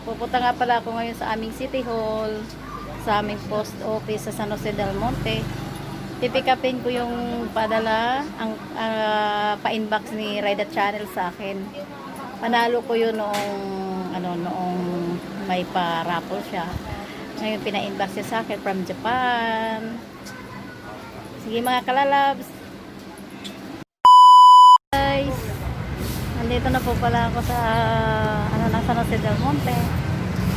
Pupunta nga pala ako ngayon sa aming City Hall, sa aming post office sa San Jose del Monte. Pipikapin ko yung padala, ang pa-inbox ni Rida Channel sa akin. Panalo ko yun noong may pa-raffle siya. Ngayon pina-inbox siya sa akin from Japan. Sige mga kalalabs. Guys, nandito na po pala ako sa San Jose del Monte.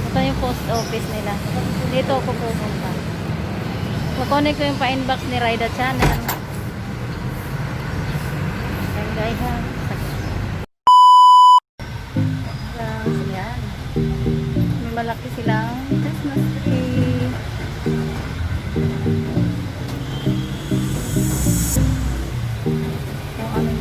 Ito yung post office nila. Dito ako pupunta. Kukunin ko yung pa-inbox ni Rida Channel. Ayan guys ha. Yan. May malaki silang Christmas tree. Yung aming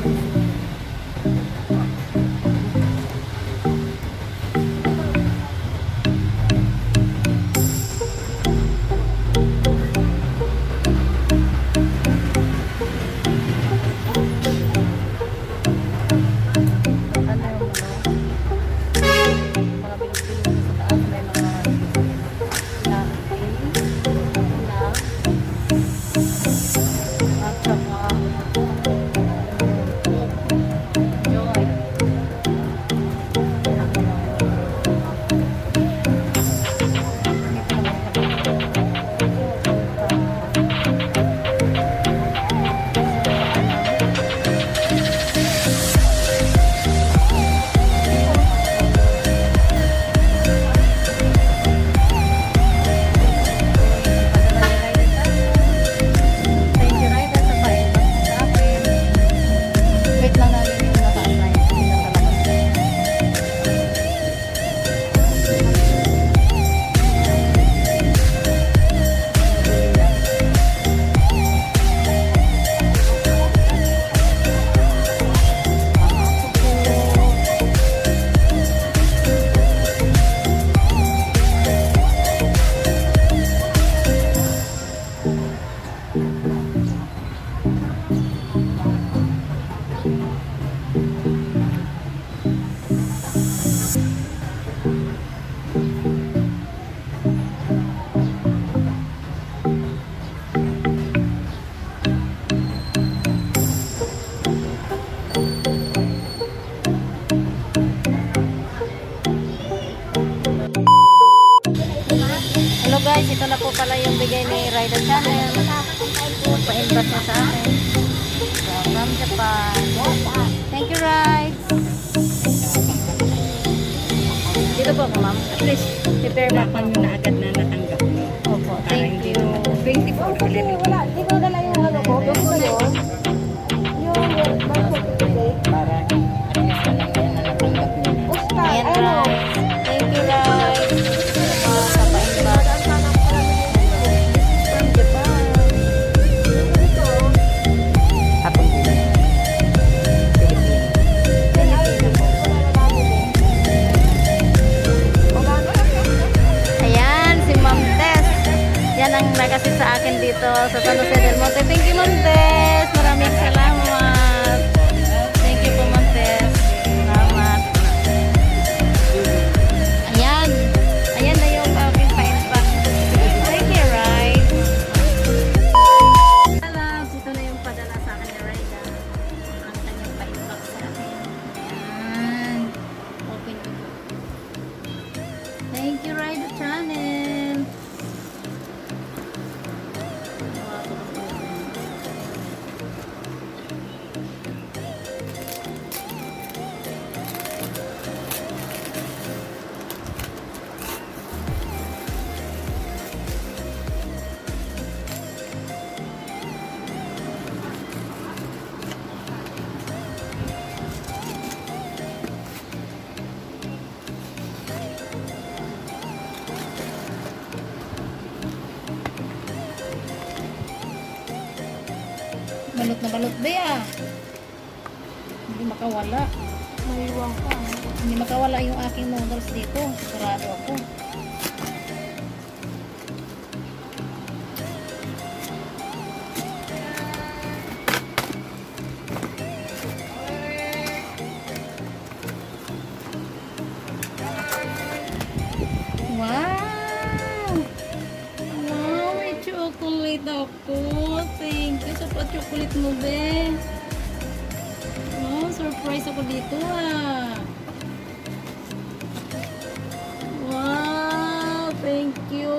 guys, ito na po pala yung bigay ni Rida Channel. Pa-inbox niya sa akin. So, from Japan. Thank you, Rides. Dito po ako, ma'am. At least, prepare mo na agad na natanggap mo. Opo, thank you. 24 ulit. Di ko dala yung ano ko. Doon ko yun. Yung birth certificate. Para at least na lang yan na natanggap mo. Ayan, Rides. Thank you, Rides. Yan ang nakasit sa akin dito sa San Jose del Monte. Thank you, Montes. Maraming salamat. Thank you po, Montes. Salamat. Ayan. Ayan na yung aking pa-inbox. Thank you, Right. Ito na yung padala sa akin ni Rida. Ang kanyang pa-inbox sa akin. Ayan. Open ko. Thank you, Rida Channel. Balot na balot ba ya? Hindi makawala. Maiwang ka. Hindi makawala yung aking noodles dito. Sarado ako. kulit mo, be. Oh, surprise ako dito, ah. Wow, thank you.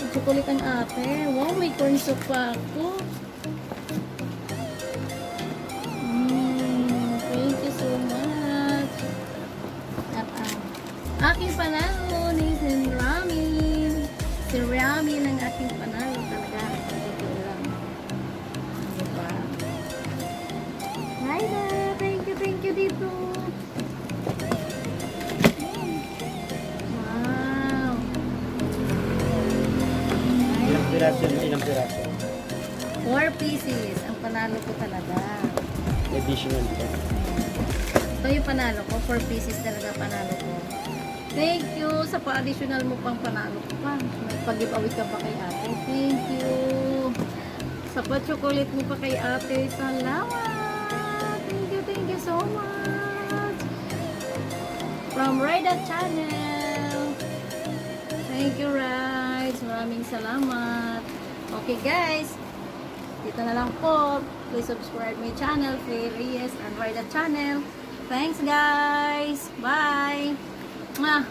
Chocolate ang ate. Wow, may corn soup pa ako. Thank you so much. At aking panalo ni Ramen. Si Ramen ang aking panalo talaga. Ito lang. Diba? Raida, thank you dito. Wow. Ilang piraso? 4 pieces. Ang panalo ko talaga. Beautician-Fe. Ito yung panalo ko. 4 pieces talaga panalo ko. Thank you sa pa-additional mo pang panalo ko pa. May pag-giveaway ka pa kay ate. Thank you. Sa pa-chocolate mo pa kay ate. Salamat. Thank you so much. From Raida Channel. Thank you, Rides. Maraming salamat. Okay, guys. Dito na lang po. Please subscribe my channel, Faye Reyes and Raida Channel. Thanks, guys. Bye. Mwah.